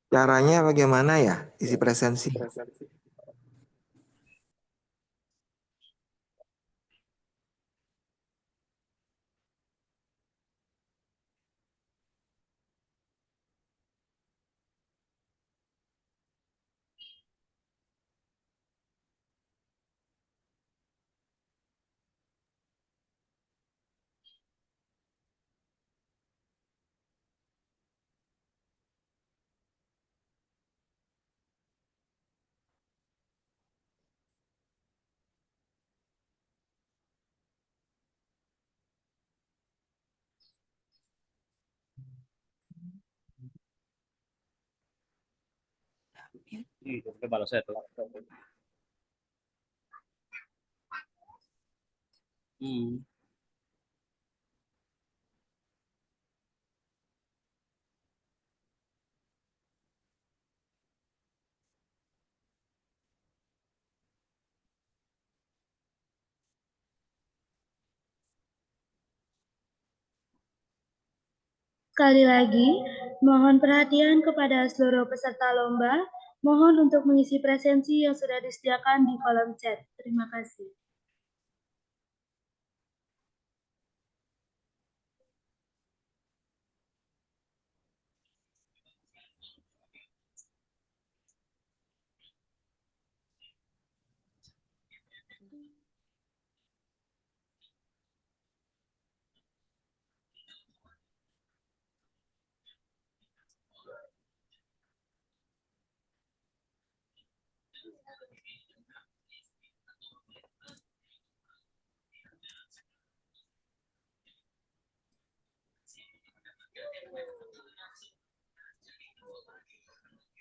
Caranya bagaimana ya isi presensi? Sekali lagi, mohon perhatian kepada seluruh peserta lomba. Mohon untuk mengisi presensi yang sudah disediakan di kolom chat. Terima kasih.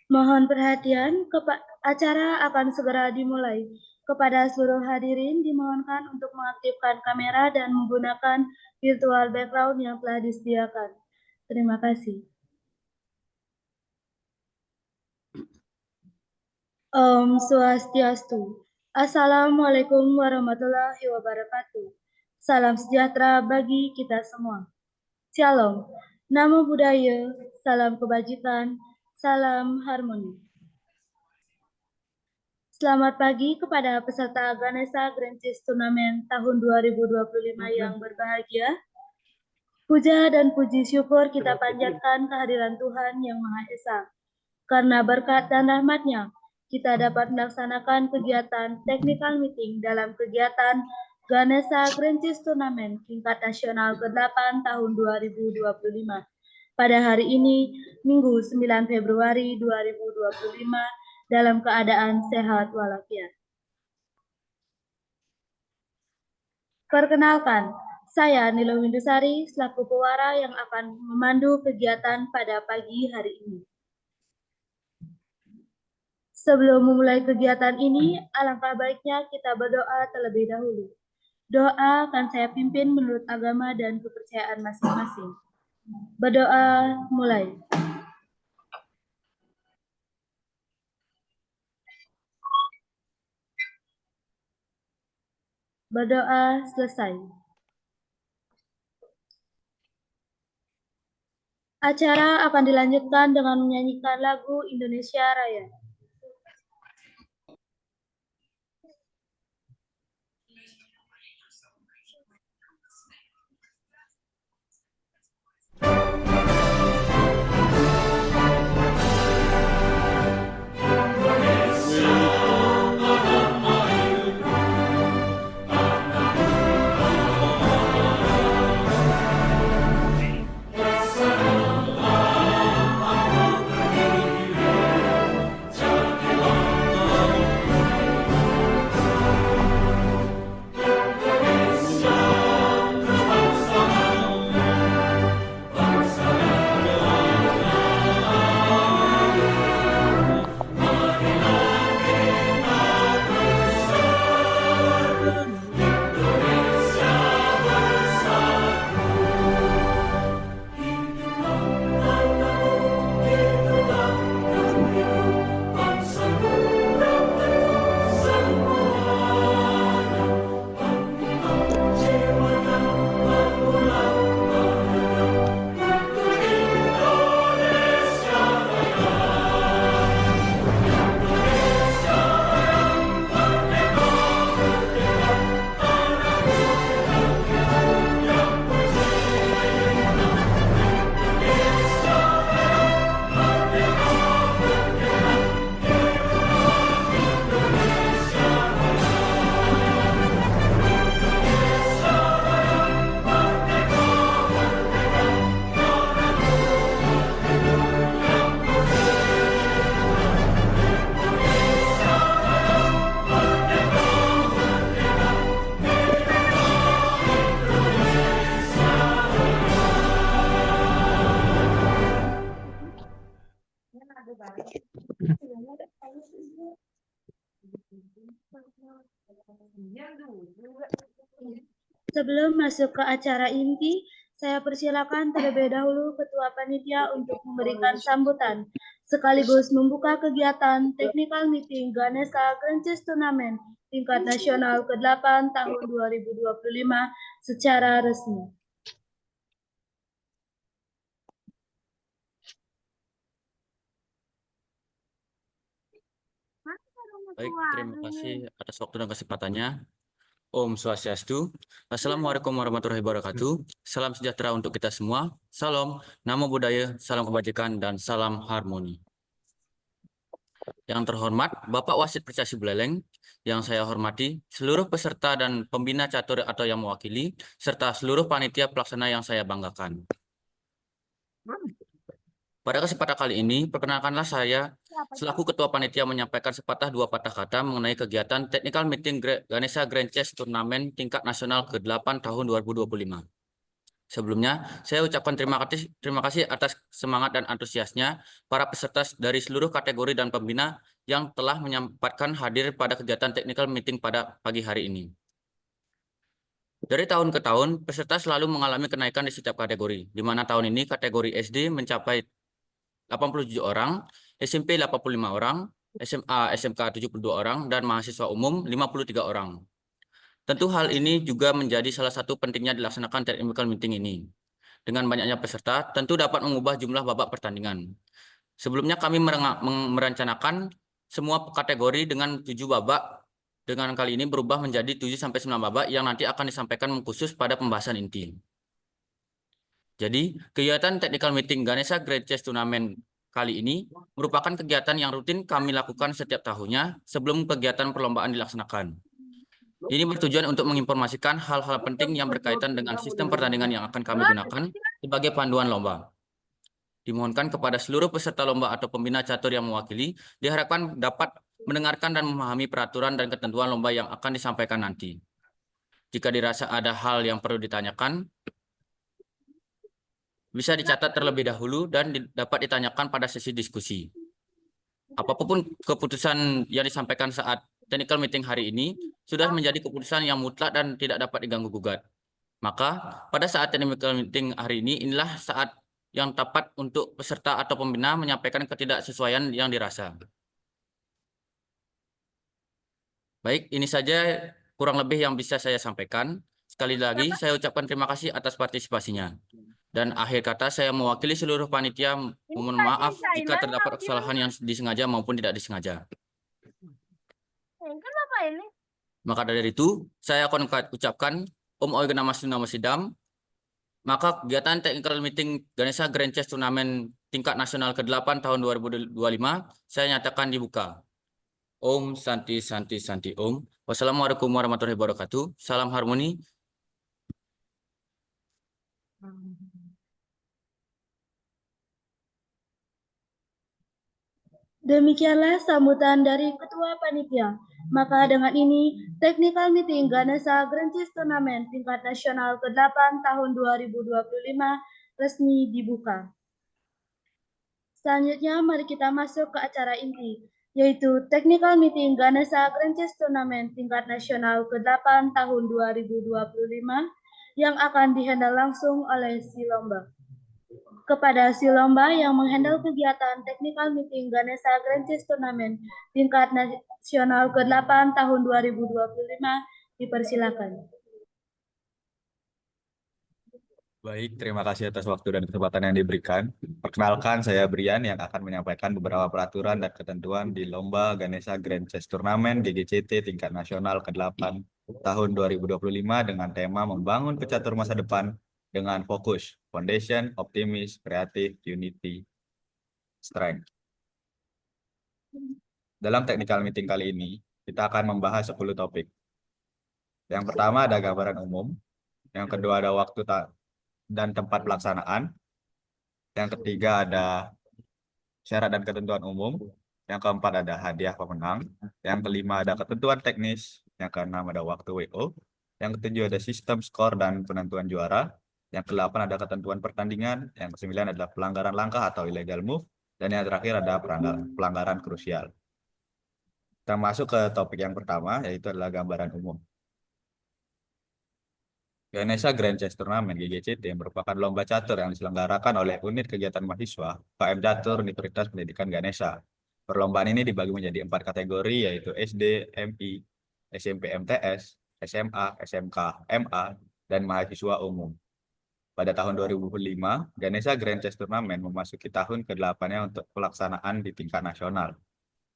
Mohon perhatian, acara akan segera dimulai. Kepada seluruh hadirin dimohonkan untuk mengaktifkan kamera dan menggunakan virtual background yang telah disediakan. Terima kasih. Om Swastiastu. Assalamualaikum warahmatullahi wabarakatuh. Salam sejahtera bagi kita semua. Shalom. Namo Buddhaya, salam kebajikan, salam harmoni. Selamat pagi kepada peserta Ganesha Grand Chess Turnamen tahun 2025 yang berbahagia. Puja dan puji syukur kita panjatkan kehadiran Tuhan Yang Maha Esa. Karena berkat dan rahmat-Nya, kita dapat melaksanakan kegiatan technical meeting dalam kegiatan Ganesha Grand Chess Turnamen tingkat nasional ke-8 tahun 2025. Pada hari ini, Minggu 9 Februari 2025, dalam keadaan sehat walafiat. Perkenalkan, saya Nilo Windusari selaku pewara yang akan memandu kegiatan pada pagi hari ini. Sebelum memulai kegiatan ini, alangkah baiknya kita berdoa terlebih dahulu. Doa akan saya pimpin menurut agama dan kepercayaan masing-masing. Berdoa mulai. Berdoa selesai. Acara akan dilanjutkan dengan menyanyikan lagu Indonesia Raya. Sebelum masuk ke acara inti, saya persilakan terlebih dahulu Ketua Panitia untuk memberikan sambutan, sekaligus membuka kegiatan Technical Meeting Ganesha Grand Chess Tournament tingkat nasional ke-8 tahun 2025 secara resmi. Baik, terima kasih atas waktu dan kesempatannya. Om Swastiastu. Assalamualaikum warahmatullahi wabarakatuh. Salam sejahtera untuk kita semua. Salam, namo buddhaya, salam kebajikan, dan salam harmoni. Yang terhormat Bapak Wasit Prestasi Buleleng, yang saya hormati, seluruh peserta dan pembina catur atau yang mewakili, serta seluruh panitia pelaksana yang saya banggakan. Pada kesempatan kali ini, perkenalkanlah saya selaku Ketua Panitia menyampaikan sepatah dua patah kata mengenai kegiatan Technical Meeting Ganesha Grand Chess Turnamen tingkat nasional ke-8 tahun 2025. Sebelumnya, saya ucapkan terima kasih atas semangat dan antusiasnya para peserta dari seluruh kategori dan pembina yang telah menyempatkan hadir pada kegiatan Technical Meeting pada pagi hari ini. Dari tahun ke tahun, peserta selalu mengalami kenaikan di setiap kategori, di mana tahun ini kategori SD mencapai 87 orang, SMP 85 orang, SMA, SMK 72 orang, dan mahasiswa umum 53 orang. Tentu hal ini juga menjadi salah satu pentingnya dilaksanakan technical meeting ini. Dengan banyaknya peserta, tentu dapat mengubah jumlah babak pertandingan. Sebelumnya kami merencanakan semua kategori dengan 7 babak, dengan kali ini berubah menjadi 7-9 babak yang nanti akan disampaikan khusus pada pembahasan inti. Jadi, kegiatan Technical Meeting Ganesha Grand Chess Tournament kali ini merupakan kegiatan yang rutin kami lakukan setiap tahunnya sebelum kegiatan perlombaan dilaksanakan. Ini bertujuan untuk menginformasikan hal-hal penting yang berkaitan dengan sistem pertandingan yang akan kami gunakan sebagai panduan lomba. Dimohonkan kepada seluruh peserta lomba atau pembina catur yang mewakili, diharapkan dapat mendengarkan dan memahami peraturan dan ketentuan lomba yang akan disampaikan nanti. Jika dirasa ada hal yang perlu ditanyakan, bisa dicatat terlebih dahulu dan dapat ditanyakan pada sesi diskusi. Apapun keputusan yang disampaikan saat technical meeting hari ini sudah menjadi keputusan yang mutlak dan tidak dapat diganggu-gugat. Maka pada saat technical meeting hari ini inilah saat yang tepat untuk peserta atau pembina menyampaikan ketidaksesuaian yang dirasa. Baik, ini saja kurang lebih yang bisa saya sampaikan. Sekali lagi saya ucapkan terima kasih atas partisipasinya. Dan akhir kata saya mewakili seluruh panitia mohon maaf jika terdapat kesalahan yang disengaja maupun tidak disengaja. Maka dari itu saya akan ucapkan Om Oy Genamastu Namo Sidam. Maka kegiatan Technical Meeting Ganesha Grand Chess Tournament tingkat nasional ke-8 tahun 2025 saya nyatakan dibuka. Om Santi Santi Santi Om. Wassalamualaikum warahmatullahi wabarakatuh. Salam harmoni. Demikianlah sambutan dari Ketua Panitia. Maka dengan ini, Technical Meeting Ganesha Grand Chess Tournament tingkat nasional ke-8 tahun 2025 resmi dibuka. Selanjutnya, mari kita masuk ke acara inti, yaitu Technical Meeting Ganesha Grand Chess Tournament tingkat nasional ke-8 tahun 2025 yang akan dihandle langsung oleh si lomba. Kepada si lomba yang menghandle kegiatan Technical Meeting Ganesha Grand Chess Tournament tingkat nasional ke-8 tahun 2025 dipersilakan. Baik, terima kasih atas waktu dan kesempatan yang diberikan. Perkenalkan, saya Brian yang akan menyampaikan beberapa peraturan dan ketentuan di Lomba Ganesha Grand Chess Tournament GGCT tingkat nasional ke-8 tahun 2025 dengan tema membangun pecatur masa depan dengan fokus Foundation, Optimis, Kreatif, Unity, Strength. Dalam technical meeting kali ini, kita akan membahas 10 topik. Yang pertama ada gambaran umum, yang kedua ada waktu dan tempat pelaksanaan, yang ketiga ada syarat dan ketentuan umum, yang keempat ada hadiah pemenang, yang kelima ada ketentuan teknis, yang keenam ada waktu WO, yang ketujuh ada sistem skor dan penentuan juara, yang kedelapan ada ketentuan pertandingan, yang kesembilan adalah pelanggaran langkah atau illegal move, Dan yang terakhir ada pelanggaran krusial. Kita masuk ke topik yang pertama, yaitu adalah gambaran umum. Ganesha Grand Chess Tournament (GGCT) merupakan lomba catur yang diselenggarakan oleh Unit Kegiatan Mahasiswa UKM Catur Universitas Pendidikan Ganesha. Perlombaan ini dibagi menjadi 4 kategori, yaitu SD, MI, SMP MTS, SMA, SMK, MA, dan mahasiswa umum. Pada tahun 2005, Ganesha Grand Chess Tournament memasuki tahun ke-8-nya untuk pelaksanaan di tingkat nasional.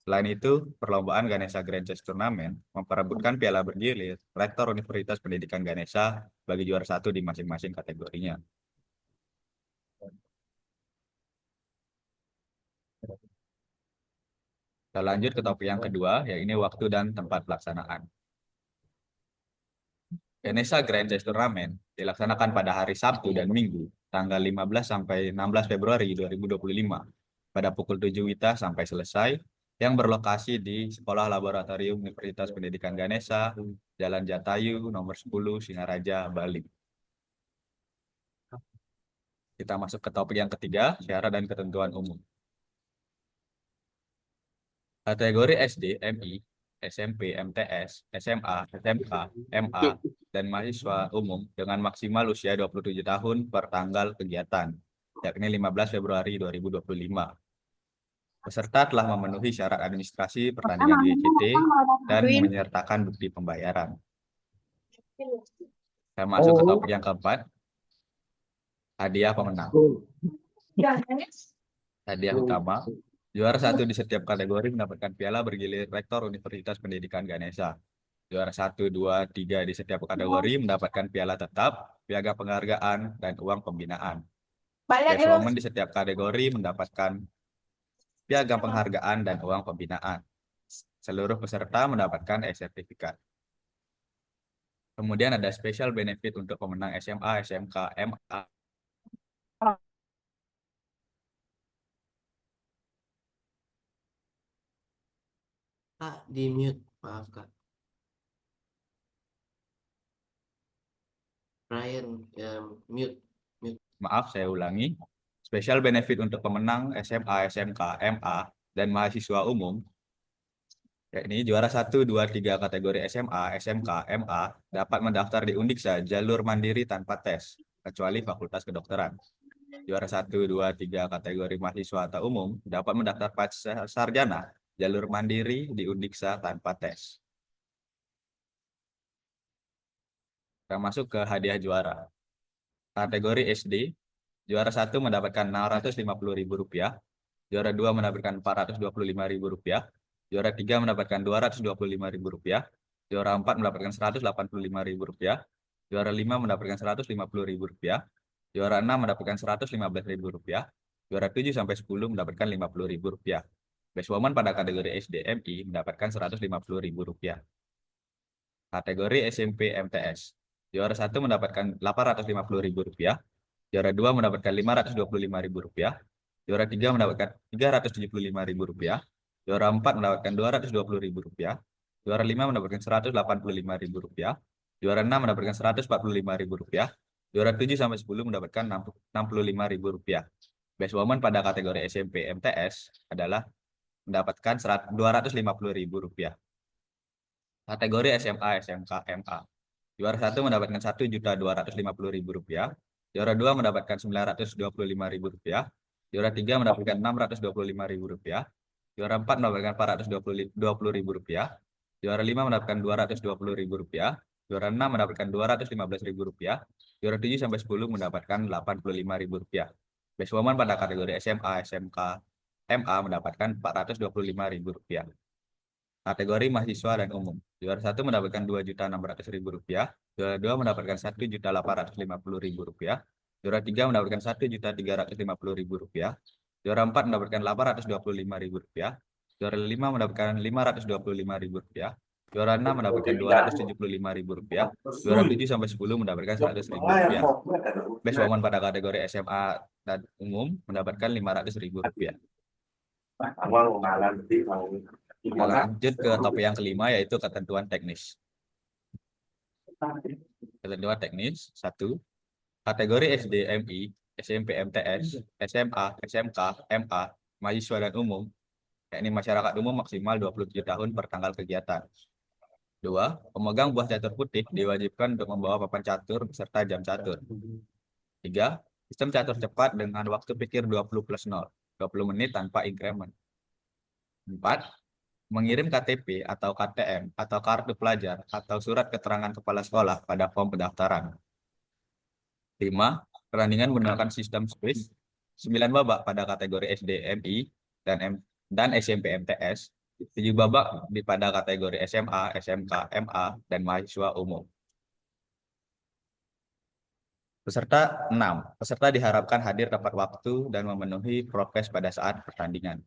Selain itu, perlombaan Ganesha Grand Chess Tournament memperebutkan piala bergilir Rektor Universitas Pendidikan Ganesha bagi juara 1 di masing-masing kategorinya. Kita lanjut ke topik yang kedua, yaitu waktu dan tempat pelaksanaan. Ganesha Grand Chess Tournament dilaksanakan pada hari Sabtu dan Minggu, tanggal 15 sampai 16 Februari 2025, pada pukul 7 WITA sampai selesai, yang berlokasi di Sekolah Laboratorium Universitas Pendidikan Ganesha, Jalan Jatayu, nomor 10, Singaraja, Bali. Kita masuk ke topik yang ketiga, syarat dan ketentuan umum. Kategori SD, MI, SMP, MTS, SMA, SMK, MA, dan mahasiswa umum dengan maksimal usia 27 tahun per tanggal kegiatan, yakni 15 Februari 2025. Peserta telah memenuhi syarat administrasi pertandingan GCT dan menyertakan bukti pembayaran. Kita masuk ke topik yang keempat, hadiah pemenang. Hadiah utama, juara 1 di setiap kategori mendapatkan piala bergilir Rektor Universitas Pendidikan Ganesha. Juara 1, 2, 3 di setiap kategori mendapatkan piala tetap, piagam penghargaan, dan uang pembinaan. Best Woman di setiap kategori mendapatkan piagam penghargaan dan uang pembinaan. Seluruh peserta mendapatkan e-sertifikat. Kemudian ada special benefit untuk pemenang SMA, SMK, MA. Kak, di mute, maaf Kak. Ryan, mute. Maaf, saya ulangi. Special benefit untuk pemenang SMA, SMK, MA, dan mahasiswa umum, yakni juara 1, 2, 3 kategori SMA, SMK, MA dapat mendaftar di Undiksa jalur mandiri tanpa tes, kecuali Fakultas Kedokteran. Juara 1, 2, 3 kategori mahasiswa atau umum dapat mendaftar sarjana jalur mandiri di Undiksa tanpa tes. Kita masuk ke hadiah juara. Kategori SD, juara 1 mendapatkan Rp650.000, juara 2 mendapatkan Rp425.000, juara 3 mendapatkan Rp225.000, juara 4 mendapatkan Rp185.000, juara 5 mendapatkan Rp150.000, juara 6 mendapatkan Rp115.000, juara 7 sampai 10 mendapatkan Rp50.000. Best Woman pada kategori SD MI mendapatkan Rp150.000. Kategori SMP MTS, juara 1 mendapatkan Rp850.000, juara 2 mendapatkan Rp525.000, juara 3 mendapatkan Rp375.000, juara 4 mendapatkan Rp220.000, juara 5 mendapatkan Rp185.000, juara 6 mendapatkan Rp145.000, juara 7 sampai 10 mendapatkan Rp65.000. Best Woman pada kategori SMP MTS adalah mendapatkan Rp250.000. Kategori SMA, SMK, MA, juara 1 mendapatkan Rp1.250.000, juara 2 mendapatkan Rp925.000, juara 3 mendapatkan Rp625.000, juara 4 mendapatkan Rp420.000, juara 5 mendapatkan Rp220.000, juara 6 mendapatkan Rp215.000, juara 7 sampai 10 mendapatkan Rp85.000. Best Woman pada kategori SMA, SMK, MA mendapatkan Rp425.000. Kategori mahasiswa dan umum, juara 1 mendapatkan Rp2.600.000, juara 2 mendapatkan Rp1.850.000, juara 3 mendapatkan Rp1.350.000, juara 4 mendapatkan Rp825.000, juara 5 mendapatkan Rp525.000, juara 6 mendapatkan Rp275.000, juara 7 sampai 10 mendapatkan Rp100.000. Best Woman pada kategori SMA dan umum mendapatkan Rp500.000. Kita lanjut ke topik yang kelima, yaitu ketentuan teknis. Ketentuan teknis 1. Kategori SD MI, SMP MTS, SMA, SMK, MA mahasiswa dan umum, yakni masyarakat umum maksimal 27 tahun per tanggal kegiatan. 2. Pemegang buah catur putih diwajibkan untuk membawa papan catur beserta jam catur. 3. Sistem catur cepat dengan waktu pikir 20+0, 20 menit tanpa increment. 4. Mengirim KTP atau KTM atau kartu pelajar atau surat keterangan kepala sekolah pada form pendaftaran. 5. Pertandingan menggunakan sistem Swiss 9 babak pada kategori SD, MI, dan SMP MTS, 7 babak pada kategori SMA, SMK, MA, dan mahasiswa umum. Peserta 6. Peserta diharapkan hadir tepat waktu dan memenuhi prokes pada saat pertandingan.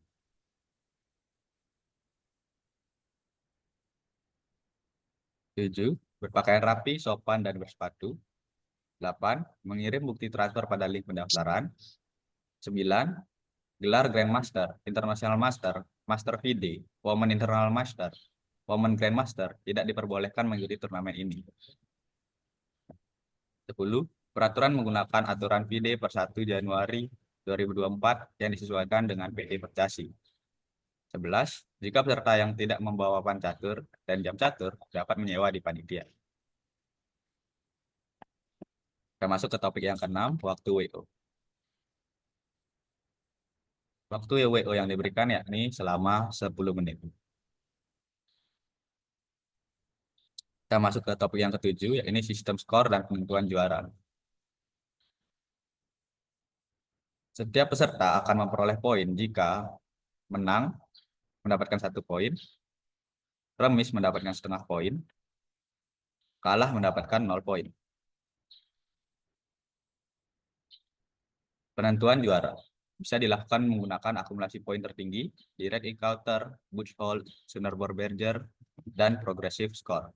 7. Berpakaian rapi, sopan, dan bersepatu. 8. Mengirim bukti transfer pada link pendaftaran. 9. Gelar Grandmaster, International Master, Master VD, Women International Master, Women Grandmaster tidak diperbolehkan mengikuti turnamen ini. 10. Peraturan menggunakan aturan VD per 1 Januari 2024 yang disesuaikan dengan PD Percasi. 11. Jika peserta yang tidak membawa papan catur dan jam catur dapat menyewa di panitia. Kita masuk ke topik yang ke-6, waktu WO. Waktu WO yang diberikan yakni selama 10 menit. Kita masuk ke topik yang ke-7, yakni sistem skor dan penentuan juara. Setiap peserta akan memperoleh poin jika menang mendapatkan 1 poin, remis mendapatkan setengah poin, kalah mendapatkan 0 poin. Penentuan juara bisa dilakukan menggunakan akumulasi poin tertinggi, direct encounter, Buch hold, Sonderboard Berger, dan progressive score.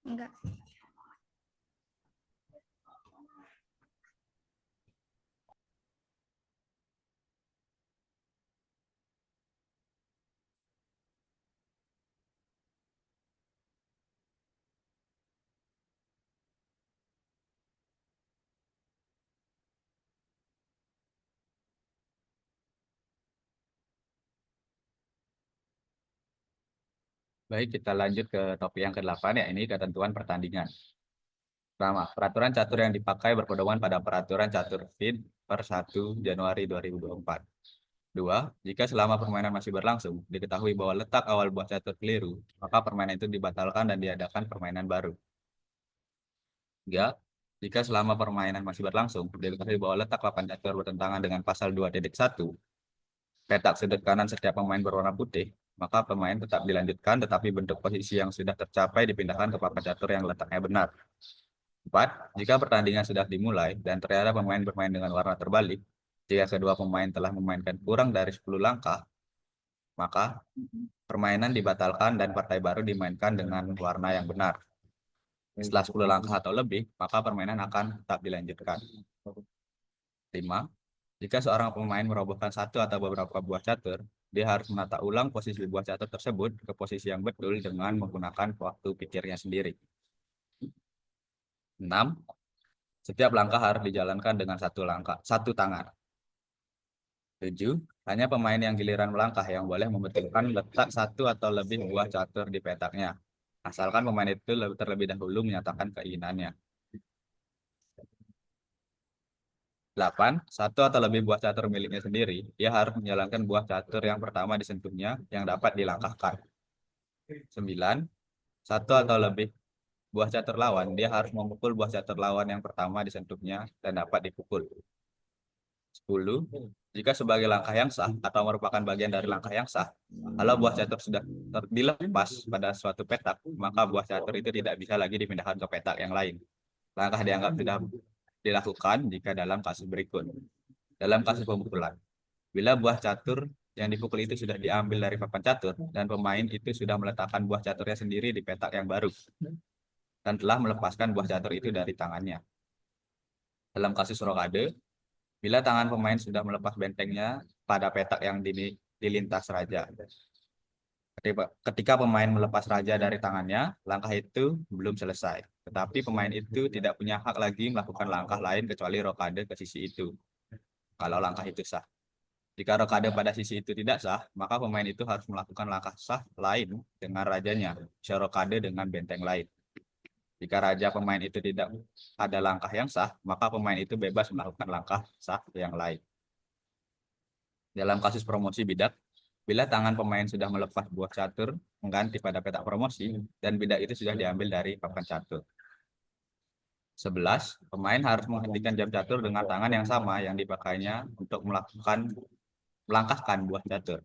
Enggak. Baik, kita lanjut ke topik yang ke-8, ya ini ketentuan pertandingan. Pertama, peraturan catur yang dipakai berpedoman pada peraturan catur FIDE per 1 Januari 2024. 2. Jika selama permainan masih berlangsung, diketahui bahwa letak awal buah catur keliru, maka permainan itu dibatalkan dan diadakan permainan baru. 3. Jika selama permainan masih berlangsung, diketahui bahwa letak papan catur bertentangan dengan pasal 2.1, petak sudut kanan setiap pemain berwarna putih, maka pemain tetap dilanjutkan tetapi bentuk posisi yang sudah tercapai dipindahkan ke papan catur yang letaknya benar. 4. Jika pertandingan sudah dimulai dan ternyata pemain bermain dengan warna terbalik, jika kedua pemain telah memainkan kurang dari 10 langkah, maka permainan dibatalkan dan partai baru dimainkan dengan warna yang benar. Setelah 10 langkah atau lebih, maka permainan akan tetap dilanjutkan. 5. Jika seorang pemain merobohkan satu atau beberapa buah catur, dia harus menata ulang posisi buah catur tersebut ke posisi yang betul dengan menggunakan waktu pikirnya sendiri. 6. Setiap langkah harus dijalankan dengan satu tangan. 7. Hanya pemain yang giliran melangkah yang boleh membetulkan letak satu atau lebih buah catur di petaknya, asalkan pemain itu terlebih dahulu menyatakan keinginannya. 8. Satu atau lebih buah catur miliknya sendiri, dia harus menjalankan buah catur yang pertama disentuhnya yang dapat dilangkahkan. 9. Satu atau lebih buah catur lawan, dia harus memukul buah catur lawan yang pertama disentuhnya dan dapat dipukul. 10. Jika sebagai langkah yang sah atau merupakan bagian dari langkah yang sah, kalau buah catur sudah dilepas pada suatu petak, maka buah catur itu tidak bisa lagi dipindahkan ke petak yang lain. Langkah dianggap sudah dilakukan jika dalam kasus berikut. Dalam kasus pemukulan, bila buah catur yang dipukul itu sudah diambil dari papan catur dan pemain itu sudah meletakkan buah caturnya sendiri di petak yang baru dan telah melepaskan buah catur itu dari tangannya. Dalam kasus rokade, bila tangan pemain sudah melepas bentengnya pada petak yang dilintas raja. Ketika pemain melepas raja dari tangannya, langkah itu belum selesai. Tetapi pemain itu tidak punya hak lagi melakukan langkah lain kecuali rokade ke sisi itu. Kalau langkah itu sah. Jika rokade pada sisi itu tidak sah, maka pemain itu harus melakukan langkah sah lain dengan rajanya, bisa rokade dengan benteng lain. Jika raja pemain itu tidak ada langkah yang sah, maka pemain itu bebas melakukan langkah sah yang lain. Dalam kasus promosi bidak, bila tangan pemain sudah melepas buah catur mengganti pada petak promosi dan bidak itu sudah diambil dari papan catur. 11. Pemain harus menghentikan jam catur dengan tangan yang sama yang dipakainya untuk melangkahkan buah catur.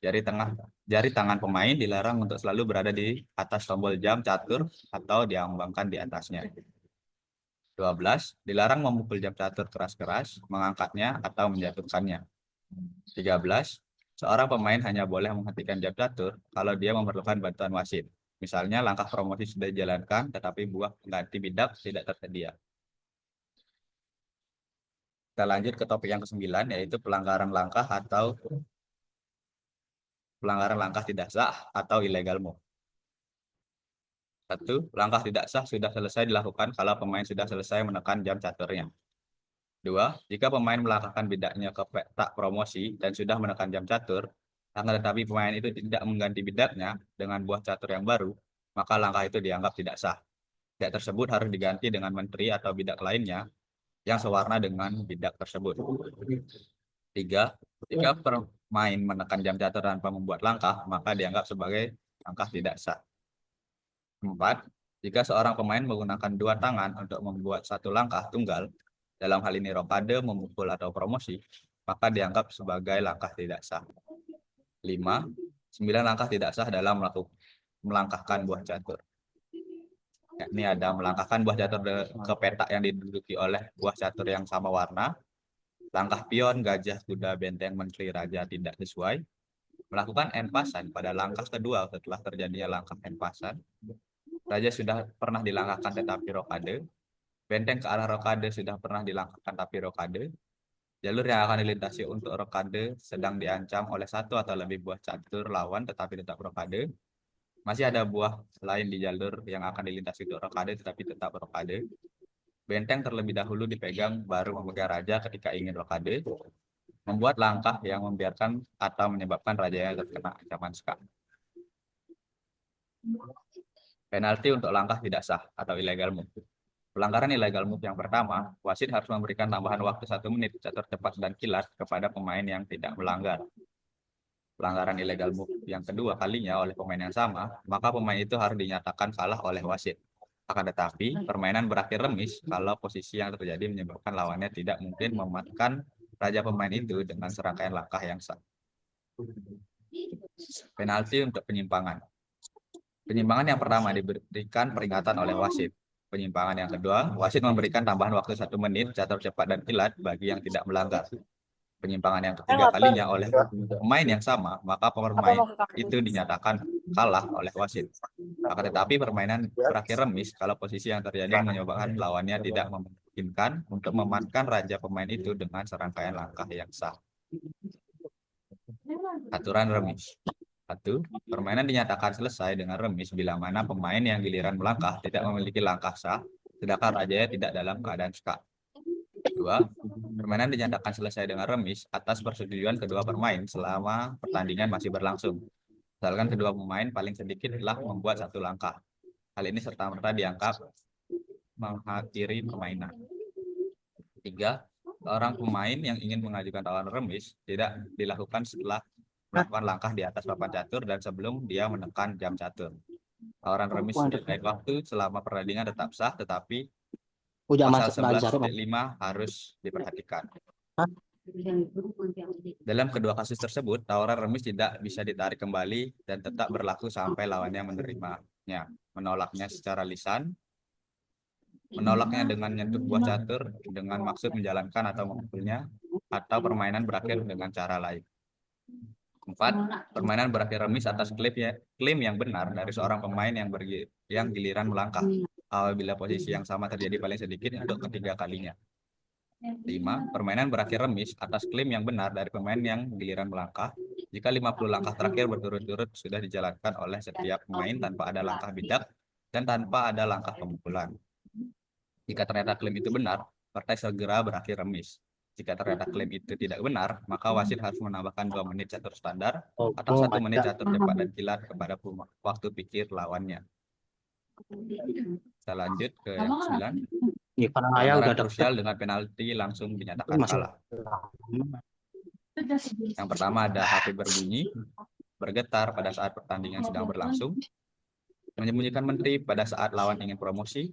Jari tangan pemain dilarang untuk selalu berada di atas tombol jam catur atau diambangkan di atasnya. 12. Dilarang memukul jam catur keras-keras, mengangkatnya atau menjatuhkannya. 13. Seorang pemain hanya boleh menghentikan jam catur kalau dia memerlukan bantuan wasit. Misalnya langkah promosi sudah dijalankan tetapi buah pengganti bidak tidak tersedia. Kita lanjut ke topik yang ke-9, yaitu pelanggaran langkah tidak sah atau illegal move. 1. Langkah tidak sah sudah selesai dilakukan kalau pemain sudah selesai menekan jam caturnya. 2. Jika pemain melangkahkan bidaknya ke petak promosi dan sudah menekan jam catur, akan tetapi pemain itu tidak mengganti bidaknya dengan buah catur yang baru, maka langkah itu dianggap tidak sah. Bidak tersebut harus diganti dengan menteri atau bidak lainnya yang sewarna dengan bidak tersebut. 3. Jika pemain menekan jam catur tanpa membuat langkah, maka dianggap sebagai langkah tidak sah. 4. Jika seorang pemain menggunakan dua tangan untuk membuat satu langkah tunggal, dalam hal ini rokade, memukul, atau promosi, maka dianggap sebagai langkah tidak sah. 5. 9 langkah tidak sah dalam melangkahkan buah catur. Yakni ada melangkahkan buah catur ke petak yang diduduki oleh buah catur yang sama warna, langkah pion, gajah, kuda, benteng, menteri, raja tidak sesuai, melakukan enpasan pada langkah kedua setelah terjadinya langkah enpasan, raja sudah pernah dilangkahkan tetapi rokade, benteng ke arah rokade sudah pernah dilangkahkan tapi rokade, jalur yang akan dilintasi untuk rokade sedang diancam oleh satu atau lebih buah catur lawan tetapi tetap rokade, masih ada buah lain di jalur yang akan dilintasi untuk rokade tetapi tetap rokade, benteng terlebih dahulu dipegang baru memegang raja ketika ingin rokade, membuat langkah yang membiarkan atau menyebabkan rajanya terkena ancaman ska. Penalti untuk langkah tidak sah atau illegal move. Pelanggaran illegal move yang pertama, wasit harus memberikan tambahan waktu 1 menit catur cepat dan kilat kepada pemain yang tidak melanggar. Pelanggaran illegal move yang kedua kalinya oleh pemain yang sama, maka pemain itu harus dinyatakan kalah oleh wasit. Akan tetapi, permainan berakhir remis kalau posisi yang terjadi menyebabkan lawannya tidak mungkin mematkan raja pemain itu dengan serangkaian langkah yang sah. Penalti untuk penyimpangan. Penyimpangan yang pertama diberikan peringatan oleh wasit. Penyimpangan yang kedua, wasit memberikan tambahan waktu 1 menit catur cepat dan kilat bagi yang tidak melanggar. Penyimpangan yang ketiga kalinya oleh pemain yang sama, maka pemain itu dinyatakan kalah oleh wasit. Akan tetapi permainan berakhir remis kalau posisi yang terjadi menyebabkan lawannya tidak memungkinkan untuk mematkan raja pemain itu dengan serangkaian langkah yang sah. Aturan remis. 1. Permainan dinyatakan selesai dengan remis bila mana pemain yang giliran melangkah tidak memiliki langkah sah, sedangkan rajanya tidak dalam keadaan ska. 2. Permainan dinyatakan selesai dengan remis atas persetujuan kedua pemain selama pertandingan masih berlangsung. Misalkan kedua pemain paling sedikit telah membuat 1 langkah. Hal ini serta-merta dianggap mengakhiri permainan. 3. Seorang pemain yang ingin mengajukan tawaran remis tidak dilakukan setelah melakukan langkah di atas papan catur dan sebelum dia menekan jam catur. Tawaran remis terkait waktu selama pertandingan tetap sah, tetapi pasal 11.5 harus diperhatikan. Dalam kedua kasus tersebut, tawaran remis tidak bisa ditarik kembali dan tetap berlaku sampai lawannya menerimanya, menolaknya secara lisan, menolaknya dengan menyentuh buah catur dengan maksud menjalankan atau memukulnya, atau permainan berakhir dengan cara lain. 4. Permainan berakhir remis atas klaim yang benar dari seorang pemain yang giliran melangkah, apabila posisi yang sama terjadi paling sedikit untuk ketiga kalinya. 5. Permainan berakhir remis atas klaim yang benar dari pemain yang giliran melangkah jika 50 langkah terakhir berturut-turut sudah dijalankan oleh setiap pemain tanpa ada langkah bijak dan tanpa ada langkah pemukulan. Jika ternyata klaim itu benar, partai segera berakhir remis. Jika ternyata klaim itu tidak benar, maka wasit harus menambahkan 2 menit catur standar atau 1 menit catur cepat dan kilat kepada waktu pikir lawannya. Kita lanjut ke yang 9. Ya, karena ayah Pelanggaran udah krusial daftar. dengan penalti langsung dinyatakan Masuk. kalah. Yang pertama ada HP berbunyi, bergetar pada saat pertandingan sedang berlangsung, menyembunyikan menteri pada saat lawan ingin promosi,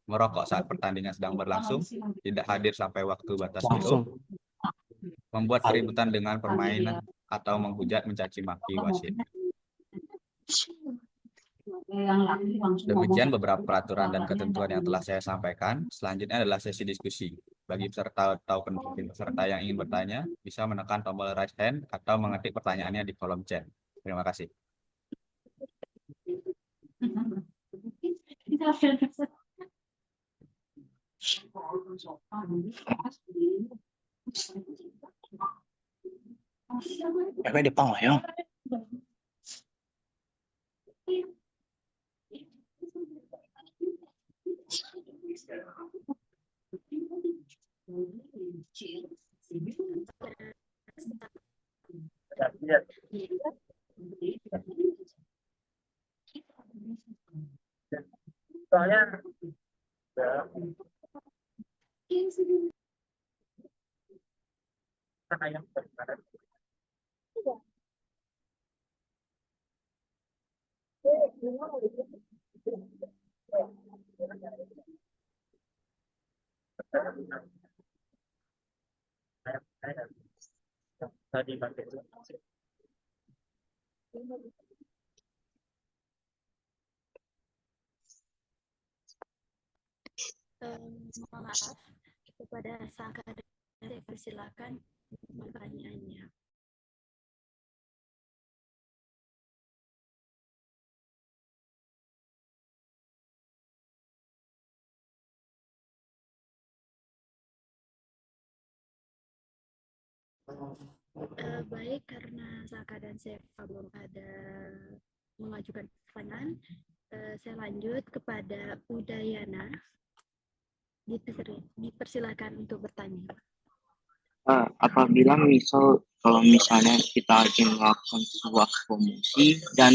merokok saat pertandingan sedang berlangsung, tidak hadir sampai waktu batas Langsung. PO, membuat keributan dengan permainan, atau menghujat mencaci maki wasit. Demikian beberapa peraturan dan ketentuan yang telah saya sampaikan. Selanjutnya adalah sesi diskusi. Bagi peserta atau peserta yang ingin bertanya, bisa menekan tombol raise hand atau mengetik pertanyaannya di kolom chat. Terima kasih. Efek Jepang lah ya. Mohon maaf, kepada Saka saya persilakan pertanyaannya. Baik, karena Saka dan Seva belum ada mengajukan pertanyaan, saya lanjut kepada Udayana. Dipersilakan untuk bertanya. Apabila kalau misalnya kita ingin melakukan sebuah promosi dan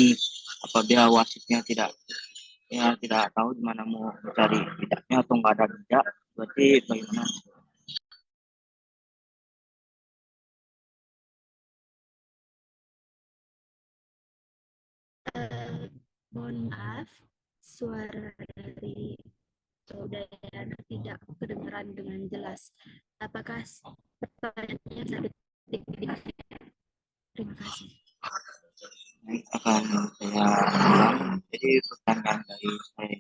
apabila wasitnya tidak tahu di mana mau mencari bijaknya atau nggak ada bijak, berarti bagaimana? Mohon maaf, suara dari Udayana tidak kedengaran dengan jelas. Apakah pertanyaannya saya ketik? Terima kasih. Akan saya ulang. Jadi pertanyaan dari saya,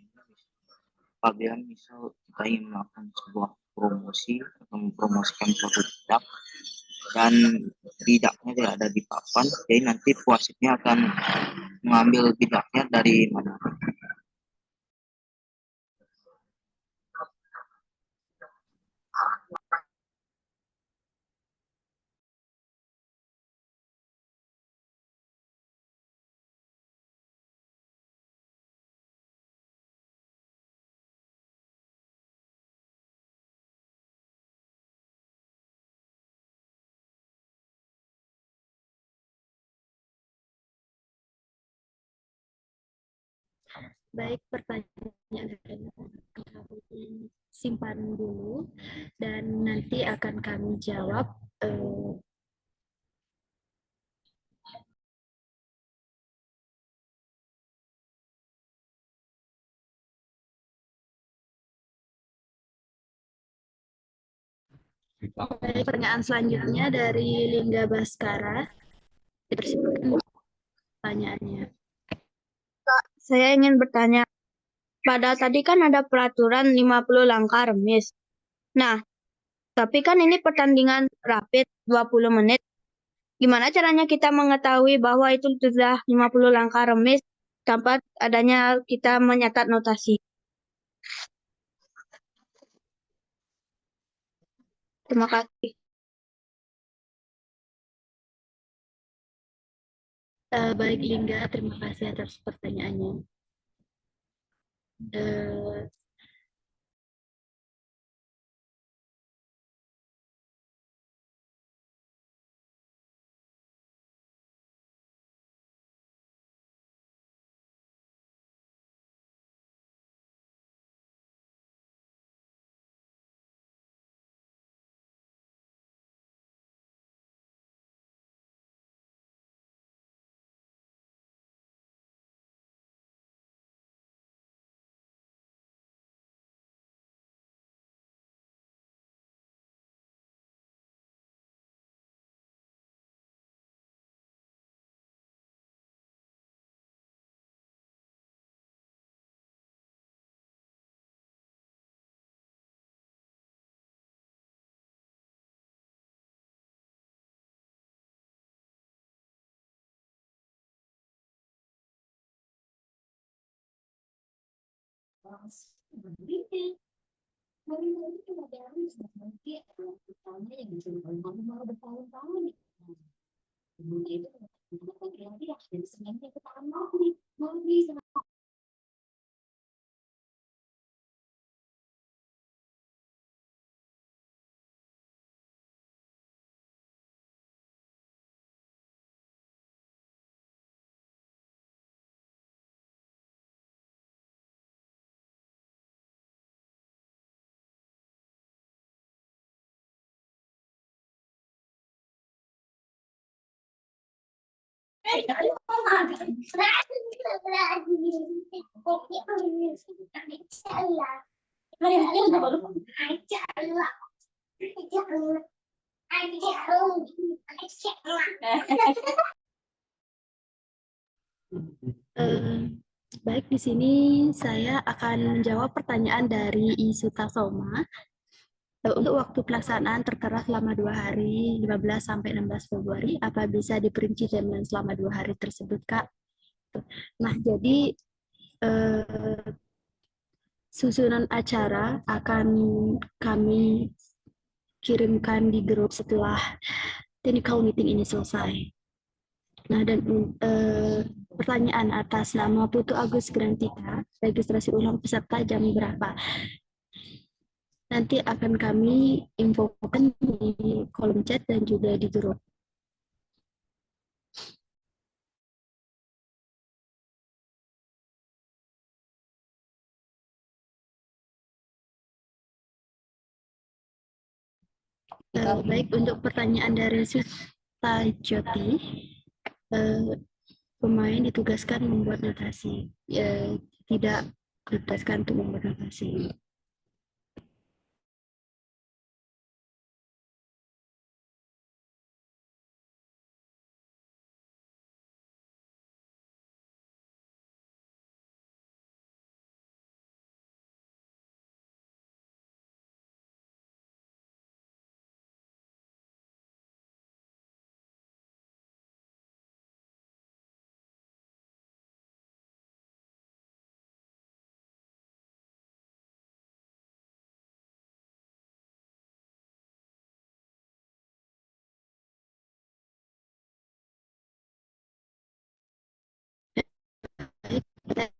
apabila misal kita ingin melakukan sebuah promosi atau mempromosikan suatu bijak dan bijaknya tidak ada di papan, jadi nanti wasitnya akan mengambil bijaknya dari mana? Baik, pertanyaan kami simpan dulu dan nanti akan kami jawab. Baik, pertanyaan selanjutnya dari Lingga Baskara. Dipersilakan pertanyaannya. Saya ingin bertanya, Padahal tadi kan ada peraturan 50 langkah remis. Nah, tapi kan ini pertandingan rapid 20 menit. Gimana caranya kita mengetahui bahwa itu sudah 50 langkah remis tanpa adanya kita menyatat notasi? Terima kasih. Baik Lingga, terima kasih atas pertanyaannya. Eh, Baik, di sini saya akan menjawab pertanyaan dari Isu Tasoma. Untuk waktu pelaksanaan tertera selama 2 hari, 15 sampai 16 Februari, apa bisa diperinci timeline selama 2 hari tersebut, Kak? Nah, jadi susunan acara akan kami kirimkan di grup setelah technical meeting ini selesai. Nah, dan pertanyaan atas nama Putu Agus Grantika, registrasi ulang peserta jam berapa? Nanti akan kami infokan di kolom chat dan juga di grup. Baik, untuk pertanyaan dari Suta Joti, pemain ditugaskan membuat notasi, tidak ditugaskan untuk membuat notasi.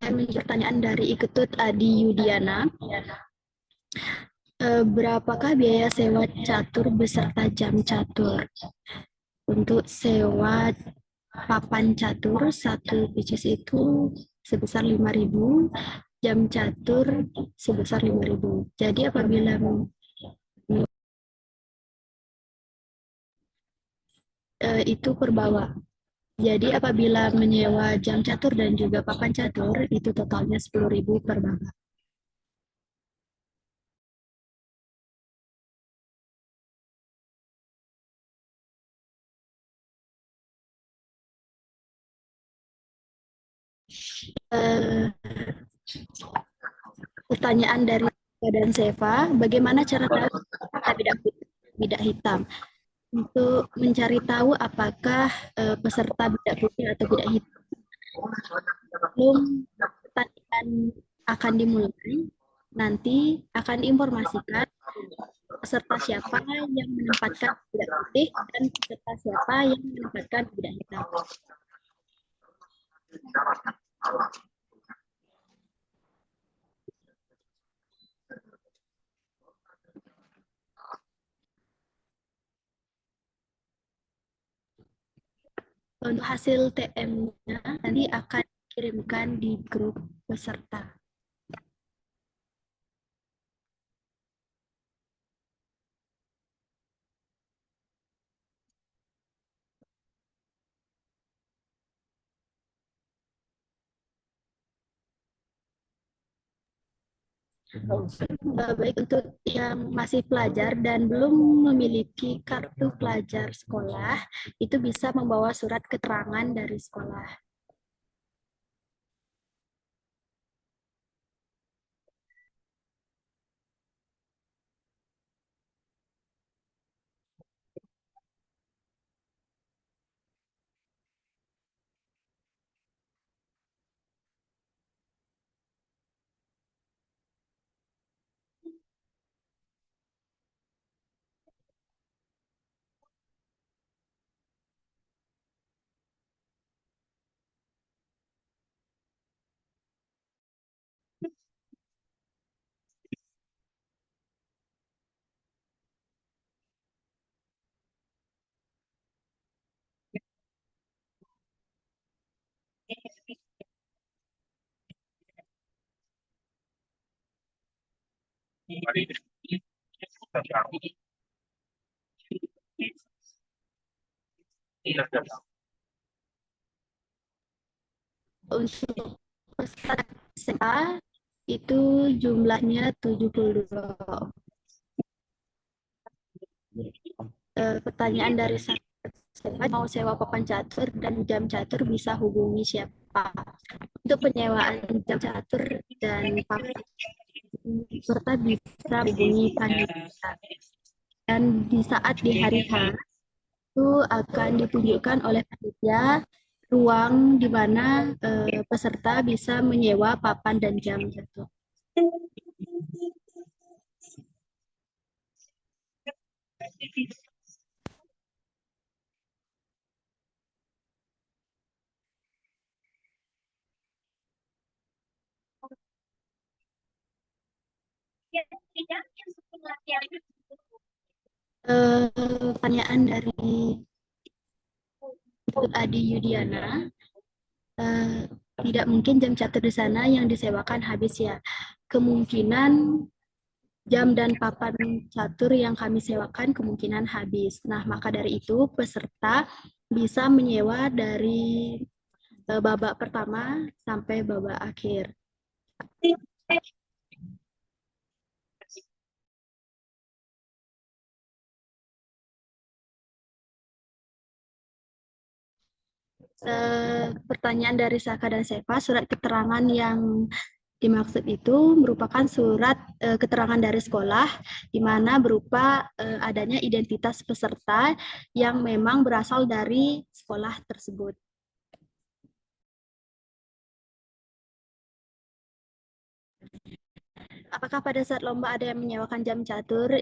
Pertanyaan dari Iketut Adi Yudiana. Berapakah biaya sewa catur beserta jam catur? Untuk sewa papan catur, satu pieces itu sebesar 5.000, jam catur sebesar 5.000. Jadi apabila itu per bawah. Jadi apabila menyewa jam catur dan juga papan catur, itu totalnya 10.000 per babak. Pertanyaan dari Ika dan Seva, bagaimana cara tahu peserta bidak hitam? Untuk mencari tahu apakah peserta bidak putih atau bidak hitam, sebelum pertandingan akan dimulai, nanti akan diinformasikan peserta siapa yang menempatkan bidak putih dan peserta siapa yang menempatkan bidak hitam. Untuk hasil TM-nya nanti akan dikirimkan di grup peserta. Baik, untuk yang masih pelajar dan belum memiliki kartu pelajar sekolah, itu bisa membawa surat keterangan dari sekolah. Untuk peserta SMA itu jumlahnya 72. Pertanyaan dari saya, mau sewa papan catur dan jam catur bisa hubungi siapa? Untuk penyewaan jam catur dan papan peserta bisa hubungi panitia. Dan di saat di hari H itu akan ditunjukkan oleh panitia ruang di mana peserta bisa menyewa papan dan jam catur. Pertanyaan dari Adi Yudiana, tidak mungkin jam catur di sana yang disewakan habis ya. Kemungkinan jam dan papan catur yang kami sewakan kemungkinan habis. Nah, maka dari itu peserta bisa menyewa dari babak pertama sampai babak akhir. Pertanyaan dari Saka dan Seva, surat keterangan yang dimaksud itu merupakan surat keterangan dari sekolah, di mana berupa adanya identitas peserta yang memang berasal dari sekolah tersebut. Apakah pada saat lomba ada yang menyewakan jam catur?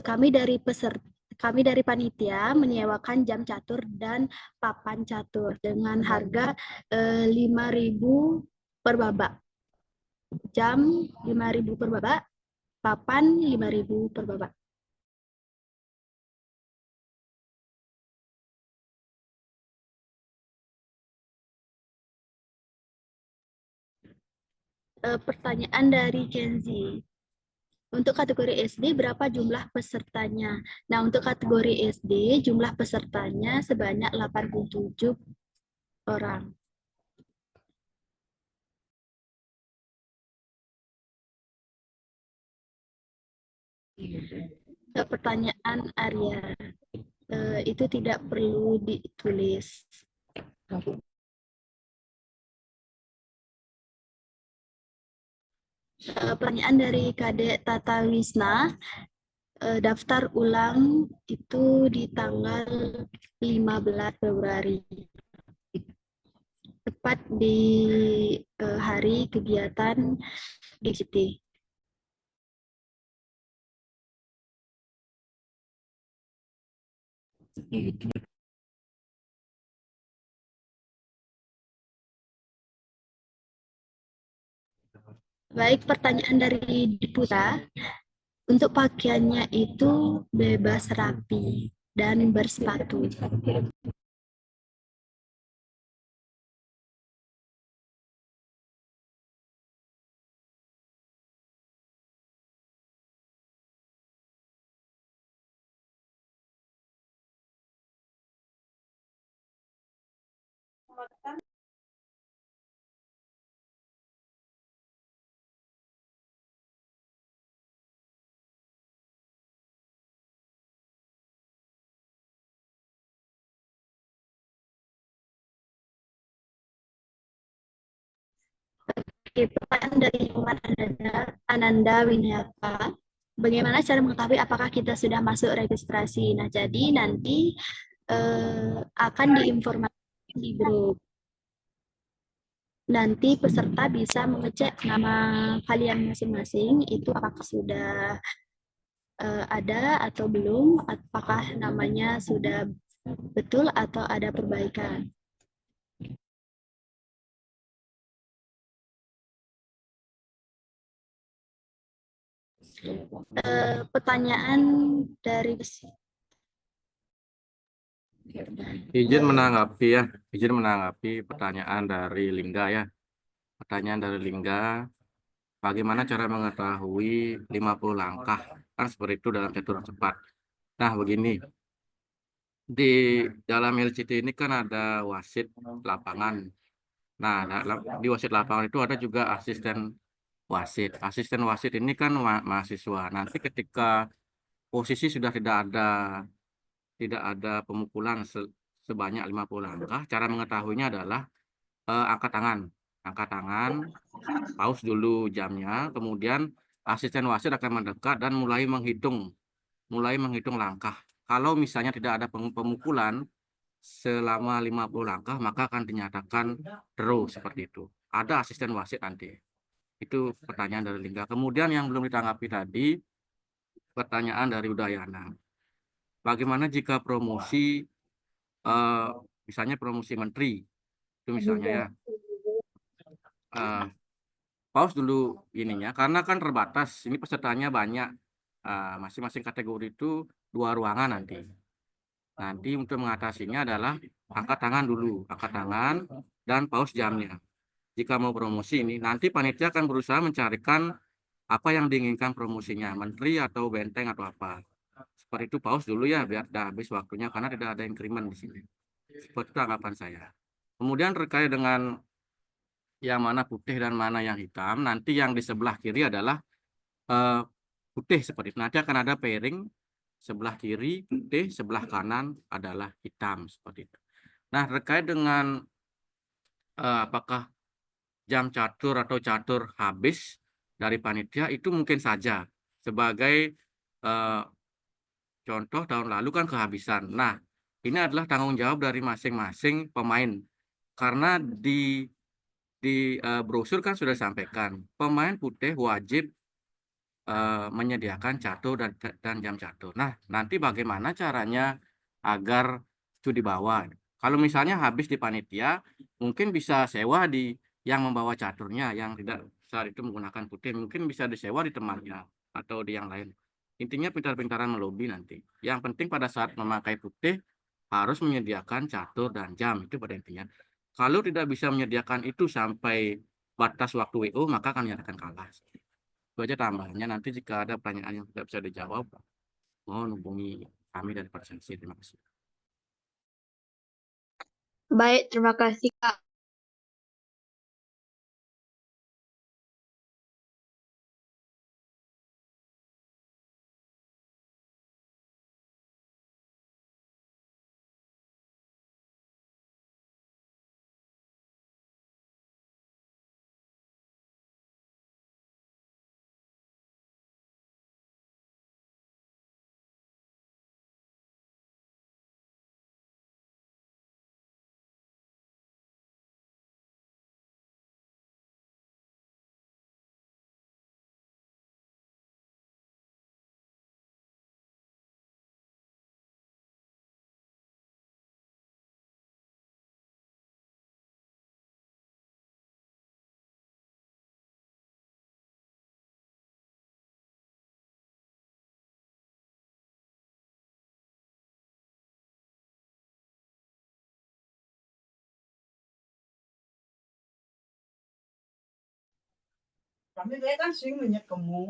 Kami dari panitia menyewakan jam catur dan papan catur dengan harga 5.000 per babak. Jam 5.000 per babak, papan 5.000 per babak. Pertanyaan dari Kenzi. Untuk kategori SD, berapa jumlah pesertanya? Nah, untuk kategori SD, jumlah pesertanya sebanyak 87 orang. Pertanyaan Arya, itu tidak perlu ditulis. Pertanyaan dari Kadek Tata Wisna, daftar ulang itu di tanggal 15 Februari, tepat di hari kegiatan GCT. Baik, pertanyaan dari Diputa. Untuk pakaiannya itu bebas rapi dan bersepatu. Oke, pertanyaan dari Iman Ananda Winata. Bagaimana cara mengetahui apakah kita sudah masuk registrasi? Nah, jadi nanti akan diinformasikan di grup. Nanti peserta bisa mengecek nama kalian masing-masing itu apakah sudah ada atau belum, apakah namanya sudah betul atau ada perbaikan. Pertanyaan dari Izin menanggapi pertanyaan dari Lingga ya. Pertanyaan dari Lingga, bagaimana cara mengetahui 50 langkah? Kan seperti itu dalam catur cepat. Nah, begini, di dalam LCT ini kan ada wasit lapangan. Nah, di wasit lapangan itu ada juga asisten wasit. Asisten wasit ini kan mahasiswa. Nanti ketika posisi sudah tidak ada pemukulan sebanyak 50 langkah, cara mengetahuinya adalah angkat tangan. Angkat tangan, pause dulu jamnya, kemudian asisten wasit akan mendekat dan mulai menghitung langkah. Kalau misalnya tidak ada pemukulan selama 50 langkah, maka akan dinyatakan draw seperti itu. Ada asisten wasit nanti. Itu pertanyaan dari Lingga. Kemudian yang belum ditanggapi tadi, pertanyaan dari Udayana. Bagaimana jika promosi, eh, misalnya promosi menteri, itu misalnya ya, eh, pause dulu ininya, karena kan terbatas, ini pesertanya banyak, masing-masing kategori itu 2 ruangan nanti. Nanti untuk mengatasinya adalah angkat tangan dulu, angkat tangan dan pause jamnya. Jika mau promosi ini, nanti panitia akan berusaha mencarikan apa yang diinginkan promosinya, menteri atau benteng atau apa. Seperti itu pause dulu ya, biar dah habis waktunya, karena tidak ada increment di sini. Seperti itu anggapan saya. Kemudian terkait dengan yang mana putih dan mana yang hitam, nanti yang di sebelah kiri adalah eh, putih seperti itu. Nanti akan ada pairing, sebelah kiri putih, sebelah kanan adalah hitam seperti itu. Nah, terkait dengan apakah jam catur atau catur habis dari panitia, itu mungkin saja sebagai eh, contoh tahun lalu kan kehabisan. Nah, ini adalah tanggung jawab dari masing-masing pemain karena di brosur kan sudah disampaikan pemain putih wajib menyediakan catur dan jam catur. Nah, nanti bagaimana caranya agar itu dibawa? Kalau misalnya habis di panitia, mungkin bisa sewa di yang membawa caturnya, yang tidak saat itu menggunakan putih, mungkin bisa disewa di temannya atau di yang lain. Intinya pintar-pintaran melobi nanti. Yang penting pada saat memakai putih harus menyediakan catur dan jam, itu pada intinya. Kalau tidak bisa menyediakan itu sampai batas waktu WO, maka akan dinyatakan kalah. Itu aja tambahannya. Nanti jika ada pertanyaan yang tidak bisa dijawab, mohon hubungi kami dari Persensi. Terima kasih. Baik, terima kasih Kak.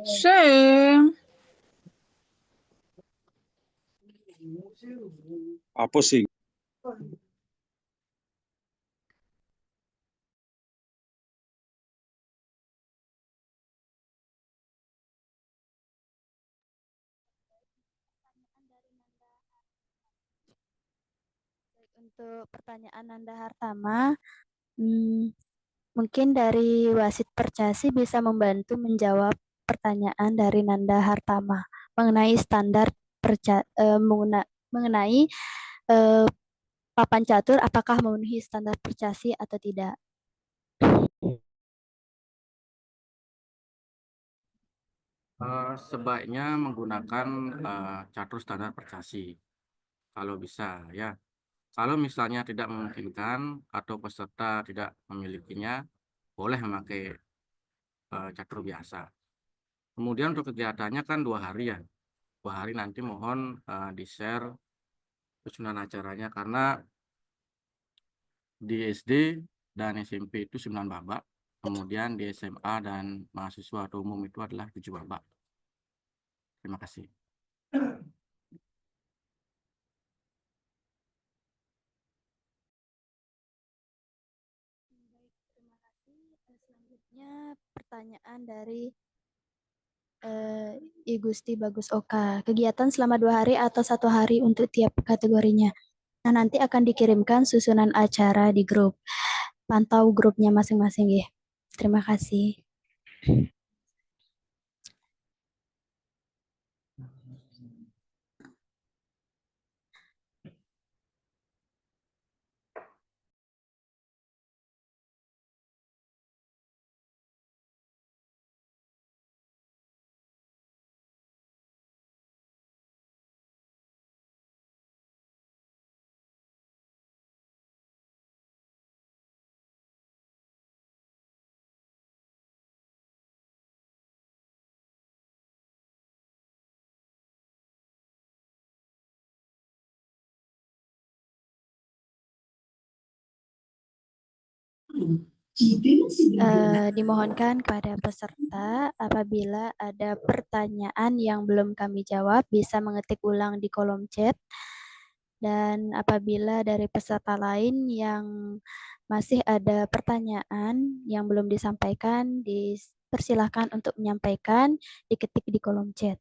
Sing. Apa sih? Untuk pertanyaan Nanda Hartama, mungkin dari Wasit Percasi bisa membantu menjawab pertanyaan dari Nanda Hartama mengenai standar mengenai papan catur apakah memenuhi standar Percasi atau tidak. Sebaiknya menggunakan catur standar Percasi kalau bisa ya. Kalau misalnya tidak memungkinkan atau peserta tidak memilikinya, boleh memakai catur biasa. Kemudian untuk kegiatannya kan 2 hari ya. 2 hari nanti mohon di-share susunan acaranya karena di SD dan SMP itu 9 babak. Kemudian di SMA dan mahasiswa atau umum itu adalah 7 babak. Terima kasih. Baik, terima kasih. Selanjutnya pertanyaan dari I Gusti Bagus Oka. Kegiatan selama 2 hari atau 1 hari untuk tiap kategorinya. Nah, nanti akan dikirimkan susunan acara di grup. Pantau grupnya masing-masing ya. Terima kasih. Dimohonkan kepada peserta apabila ada pertanyaan yang belum kami jawab bisa mengetik ulang di kolom chat, dan apabila dari peserta lain yang masih ada pertanyaan yang belum disampaikan dipersilahkan untuk menyampaikan, diketik di kolom chat.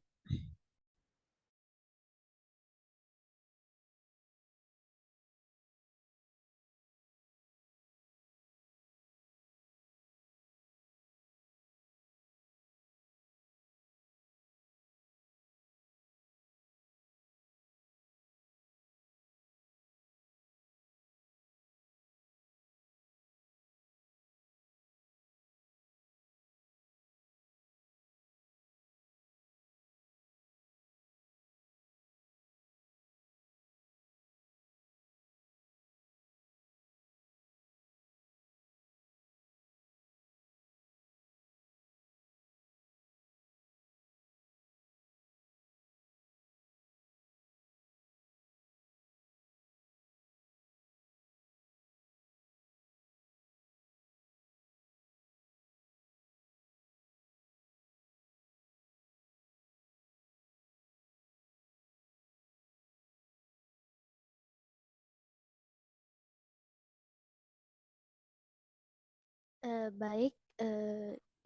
Baik,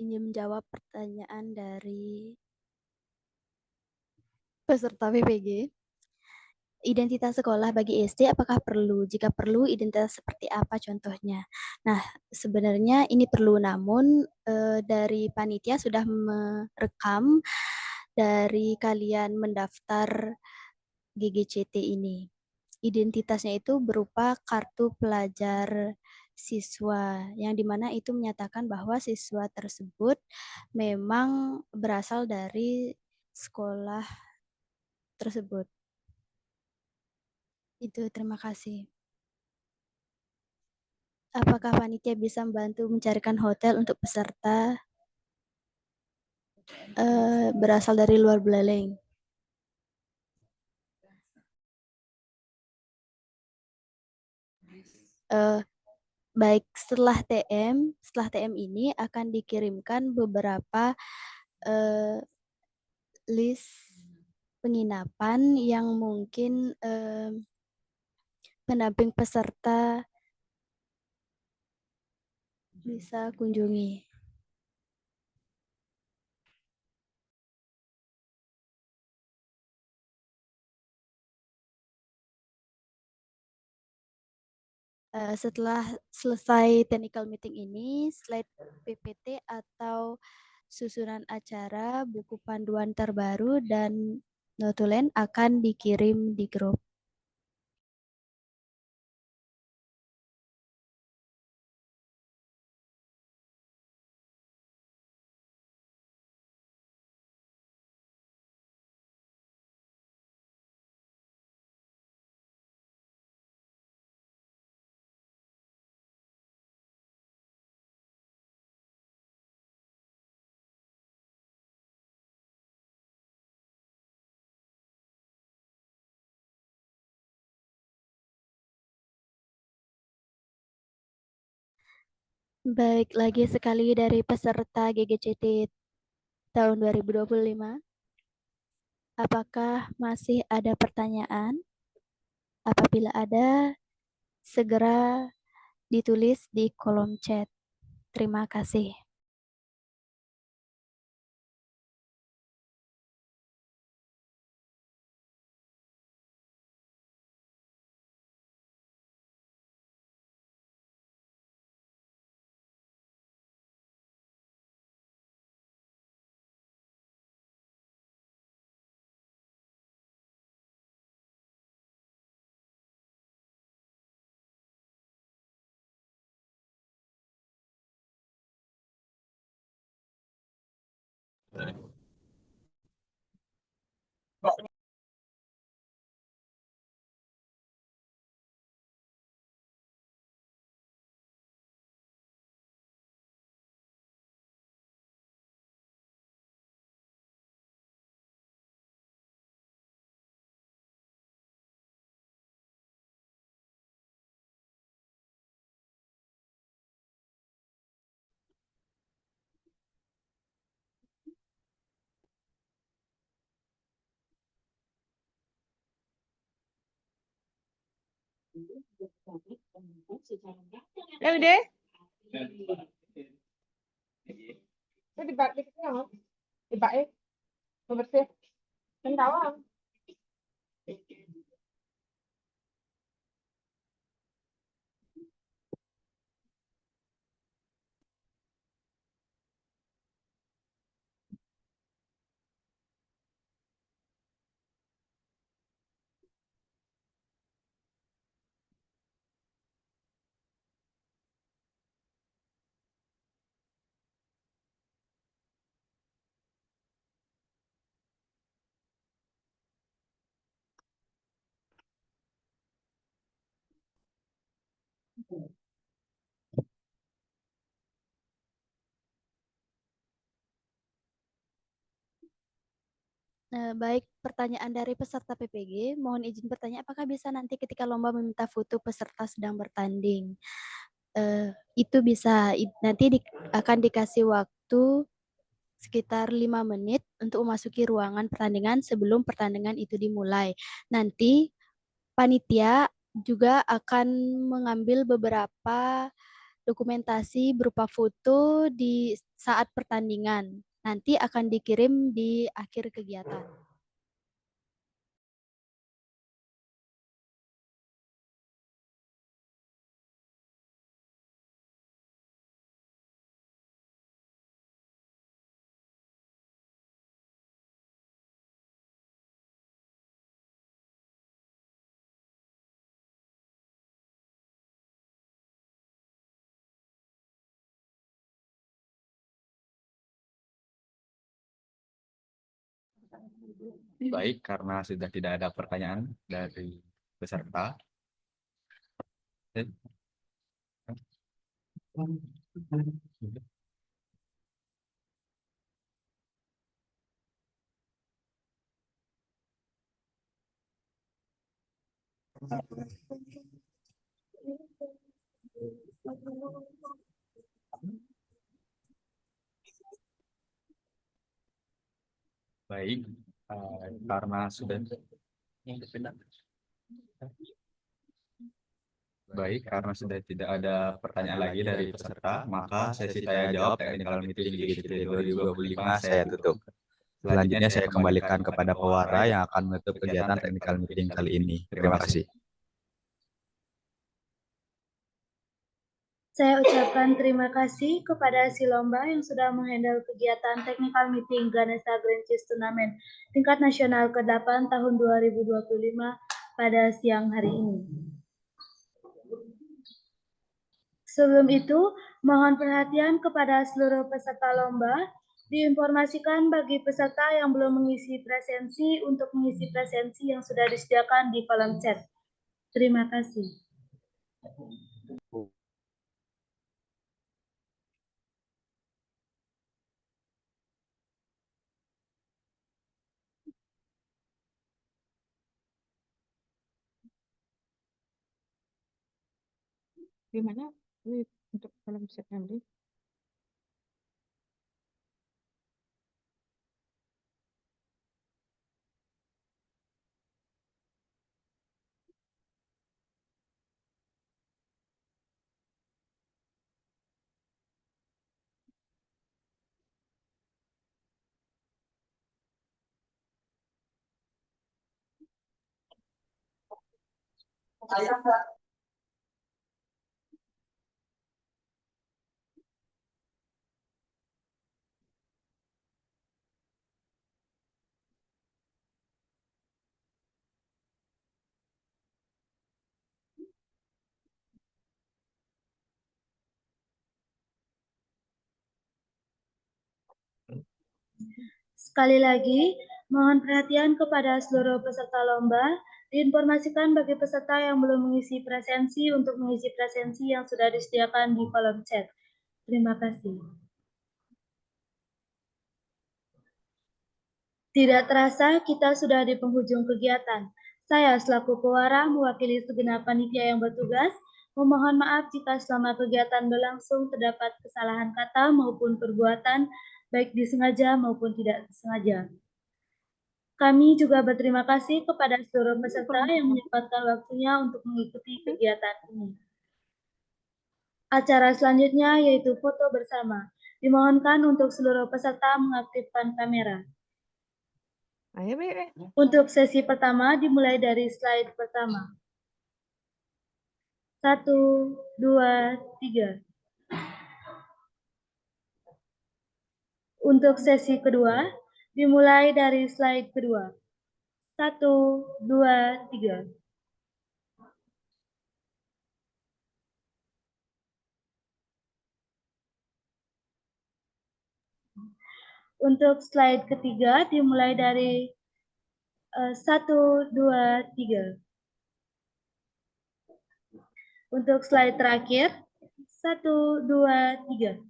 ingin menjawab pertanyaan dari peserta PPG. Identitas sekolah bagi SD apakah perlu? Jika perlu, identitas seperti apa contohnya? Nah, sebenarnya ini perlu, namun dari panitia sudah merekam dari kalian mendaftar GGCT ini. Identitasnya itu berupa kartu pelajar siswa, yang dimana itu menyatakan bahwa siswa tersebut memang berasal dari sekolah tersebut. Itu, terima kasih. Apakah panitia bisa membantu mencarikan hotel untuk peserta berasal dari luar Buleleng? Baik, setelah TM ini akan dikirimkan beberapa eh, list penginapan yang mungkin pendamping peserta bisa kunjungi. Setelah selesai technical meeting ini, slide PPT atau susunan acara, buku panduan terbaru, dan notulen akan dikirim di grup. Baik, lagi sekali dari peserta GGCT tahun 2025. Apakah masih ada pertanyaan? Apabila ada, segera ditulis di kolom chat. Terima kasih. Ya udah. Saya dibalik dibalik bersih. Kendawang. Baik, pertanyaan dari peserta PPG. Mohon izin bertanya, apakah bisa nanti ketika lomba meminta foto peserta sedang bertanding? Itu bisa, nanti akan dikasih waktu sekitar 5 menit untuk memasuki ruangan pertandingan sebelum pertandingan itu dimulai. Nanti panitia juga akan mengambil beberapa dokumentasi berupa foto di saat pertandingan. Nanti akan dikirim di akhir kegiatan. Baik, karena sudah tidak ada pertanyaan dari peserta. Baik, karena sudah tidak ada pertanyaan lagi dari peserta, maka sesi tanya jawab Technical Meeting GGT 2025 saya tutup. Selanjutnya saya kembalikan kepada pewara yang akan menutup kegiatan Technical Meeting kali ini. Terima kasih. Saya ucapkan terima kasih kepada si lomba yang sudah menghandle kegiatan Technical Meeting Ganesha Grand Chess Turnamen tingkat nasional ke-8 tahun 2025 pada siang hari ini. Sebelum itu, mohon perhatian kepada seluruh peserta lomba. Diinformasikan bagi peserta yang belum mengisi presensi untuk mengisi presensi yang sudah disediakan di kolom chat. Terima kasih. Gimana ini untuk kolom chat nanti? Sekali lagi, mohon perhatian kepada seluruh peserta lomba. Diinformasikan bagi peserta yang belum mengisi presensi untuk mengisi presensi yang sudah disediakan di kolom chat. Terima kasih. Tidak terasa kita sudah di penghujung kegiatan. Saya selaku pewara mewakili segenap panitia yang bertugas, memohon maaf jika selama kegiatan berlangsung terdapat kesalahan kata maupun perbuatan, baik disengaja maupun tidak disengaja. Kami juga berterima kasih kepada seluruh peserta yang menyempatkan waktunya untuk mengikuti kegiatan ini. Acara selanjutnya yaitu foto bersama. Dimohonkan untuk seluruh peserta mengaktifkan kamera. Ayo, Be. Untuk sesi pertama dimulai dari slide pertama. 1, 2, 3. Untuk sesi kedua dimulai dari slide kedua. 1, 2, 3. Untuk slide ketiga dimulai dari 1, 2, 3. Untuk slide terakhir 1, 2, 3.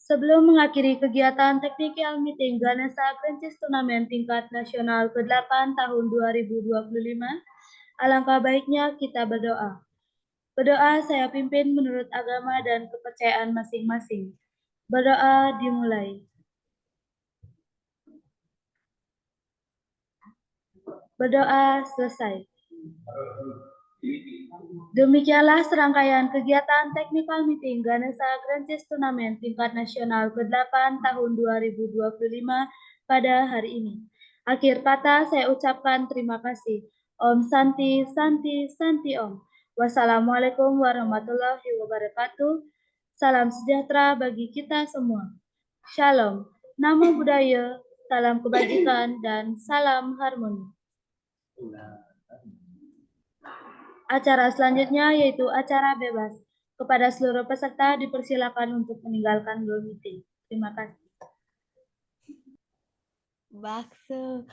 Sebelum mengakhiri kegiatan Technical Meeting Ganesha Grand Chess Turnamen tingkat nasional ke-8 tahun 2025, alangkah baiknya kita berdoa. Berdoa saya pimpin menurut agama dan kepercayaan masing-masing. Berdoa dimulai. Berdoa selesai. Demikianlah serangkaian kegiatan Technical Meeting Ganesha Grand Chess Turnamen tingkat nasional ke-8 tahun 2025 pada hari ini. Akhir kata saya ucapkan terima kasih. Om Santi, Santi, Santi Om. Wassalamualaikum warahmatullahi wabarakatuh. Salam sejahtera bagi kita semua. Shalom, Namo Buddhaya, salam kebajikan, dan salam harmoni. Acara selanjutnya yaitu acara bebas. Kepada seluruh peserta dipersilakan untuk meninggalkan Google Meeting. Terima kasih. Bakso.